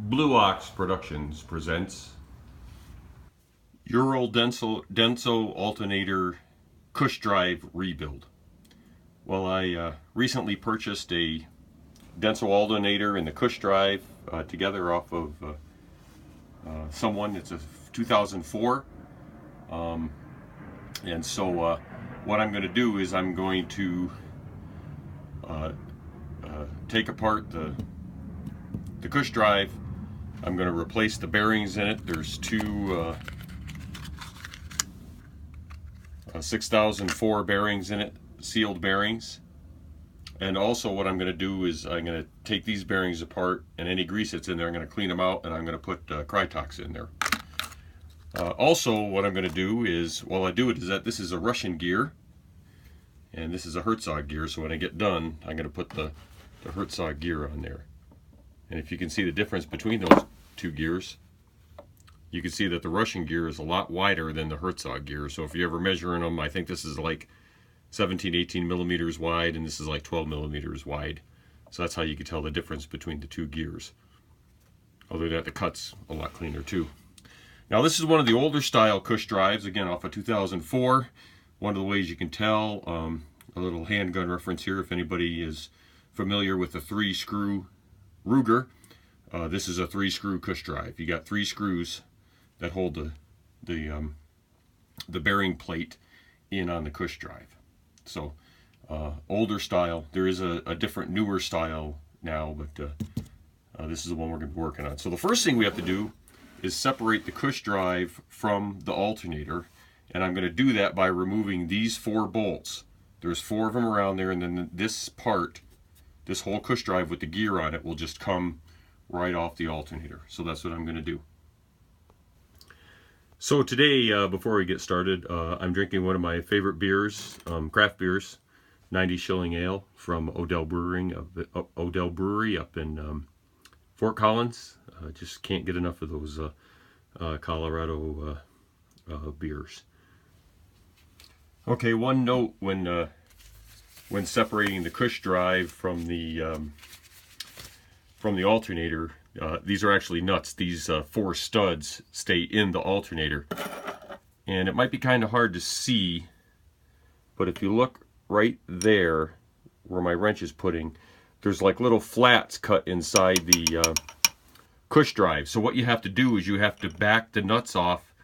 Blue Ox Productions presents Ural Denso Alternator Cush Drive Rebuild. Well, I recently purchased a Denso alternator and the Cush Drive together off of someone. It's a 2004. And so what I'm going to do is I'm going to take apart the Cush Drive. I'm going to replace the bearings in it. There's two 6004 bearings in it, sealed bearings. And also what I'm going to do is I'm going to take these bearings apart, and any grease that's in there I'm going to clean them out, and I'm going to put Krytox in there. Also what I'm going to do is, while I do it, is that this is a Russian gear and this is a Herzog gear, so when I get done I'm going to put the Herzog gear on there. And if you can see the difference between those two gears, you can see that the Russian gear is a lot wider than the Herzog gear. So if you're ever measuring them, I think this is like 17-18 millimeters wide and this is like 12 millimeters wide. So that's how you can tell the difference between the two gears. Other than that, the cut's a lot cleaner too. Now this is one of the older style Cush drives, again off of 2004. One of the ways you can tell, a little handgun reference here if anybody is familiar with the 3-screw Ruger. This is a 3-screw Cush drive. You got 3 screws that hold the bearing plate in on the Cush drive. So older style. There is a different newer style now, but this is the one we're going to be working on. So the first thing we have to do is separate the Cush drive from the alternator, and I'm going to do that by removing these 4 bolts. There's 4 of them around there, and then this part, this whole Cush drive with the gear on it, will just come right off the alternator. So that's what I'm going to do. So today, before we get started, I'm drinking one of my favorite beers, craft beers, 90 Shilling Ale from Odell Brewery up in Fort Collins. Just can't get enough of those Colorado beers. Okay, one note when separating the Cush drive from the alternator, these are actually nuts. These 4 studs stay in the alternator, and it might be kind of hard to see, but if you look right there where my wrench is putting, there's like little flats cut inside the Cush drive. So what you have to do is you have to back the nuts off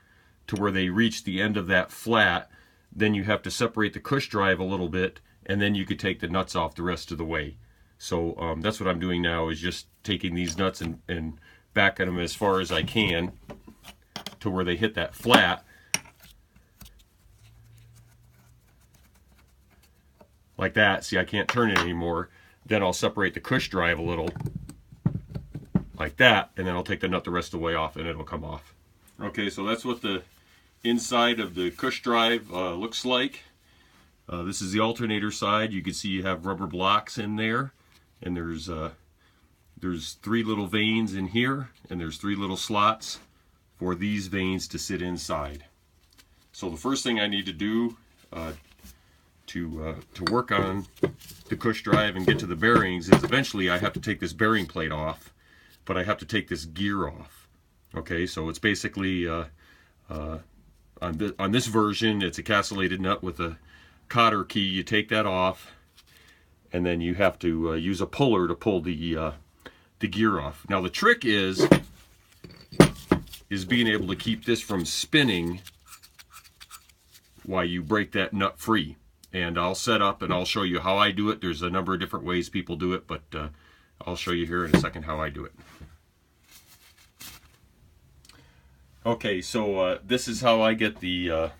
to where they reach the end of that flat. Then you have to separate the Cush drive a little bit, and then you could take the nuts off the rest of the way. So that's what I'm doing now, is just taking these nuts and backing them as far as I can to where they hit that flat. Like that. See, I can't turn it anymore. Then I'll separate the Cush drive a little, like that, and then I'll take the nut the rest of the way off and it'll come off. Okay, so that's what the inside of the Cush drive looks like. This is the alternator side. You can see you have rubber blocks in there, and there's 3 little vanes in here, and there's 3 little slots for these vanes to sit inside. So the first thing I need to do to work on the Cush drive and get to the bearings is eventually I have to take this bearing plate off, but I have to take this gear off. Okay, so it's basically on this version, it's a castellated nut with a cotter key. You take that off, and then you have to use a puller to pull the gear off. Now the trick is being able to keep this from spinning while you break that nut free. And I'll set up and I'll show you how I do it. There's a number of different ways people do it, but I'll show you here in a second how I do it. Okay, so this is how I get the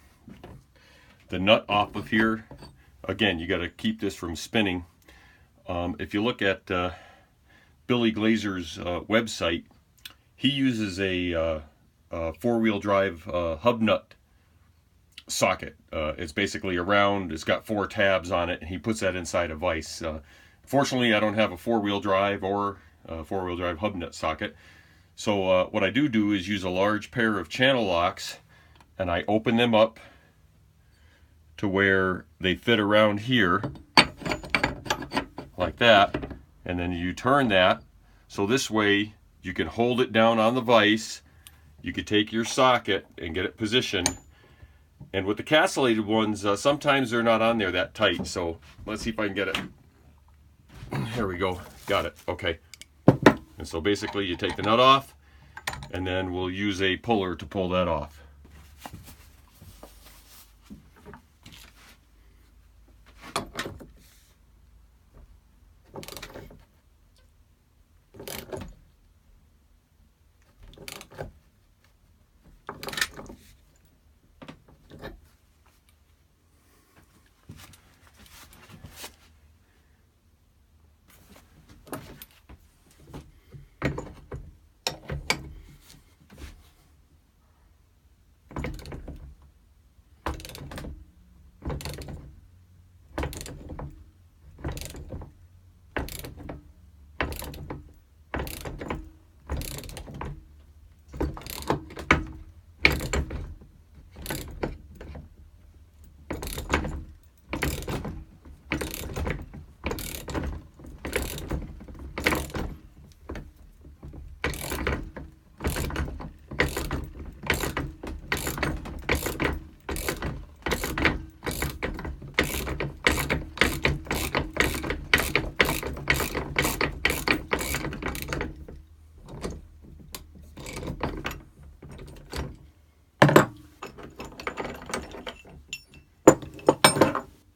nut off of here. Again, you got to keep this from spinning. If you look at Billy Glazer's website, he uses a 4-wheel drive hub nut socket. It's basically a round, it's got 4 tabs on it, and he puts that inside a vise. Fortunately, I don't have a 4-wheel drive or a 4-wheel drive hub nut socket. So what I do is use a large pair of channel locks, and I open them up to where they fit around here, like that, and then you turn that, so this way You can hold it down on the vise. You could take your socket and get it positioned. And with the castellated ones, sometimes they're not on there that tight. So let's see if I can get it. Here we go. Got it. Okay. And so basically you take the nut off, and then we'll use a puller to pull that off.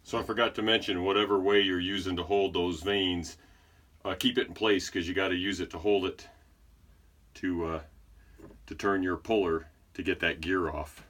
So I forgot to mention, whatever way you're using to hold those vanes, keep it in place, because you got to use it to hold it to turn your puller to get that gear off.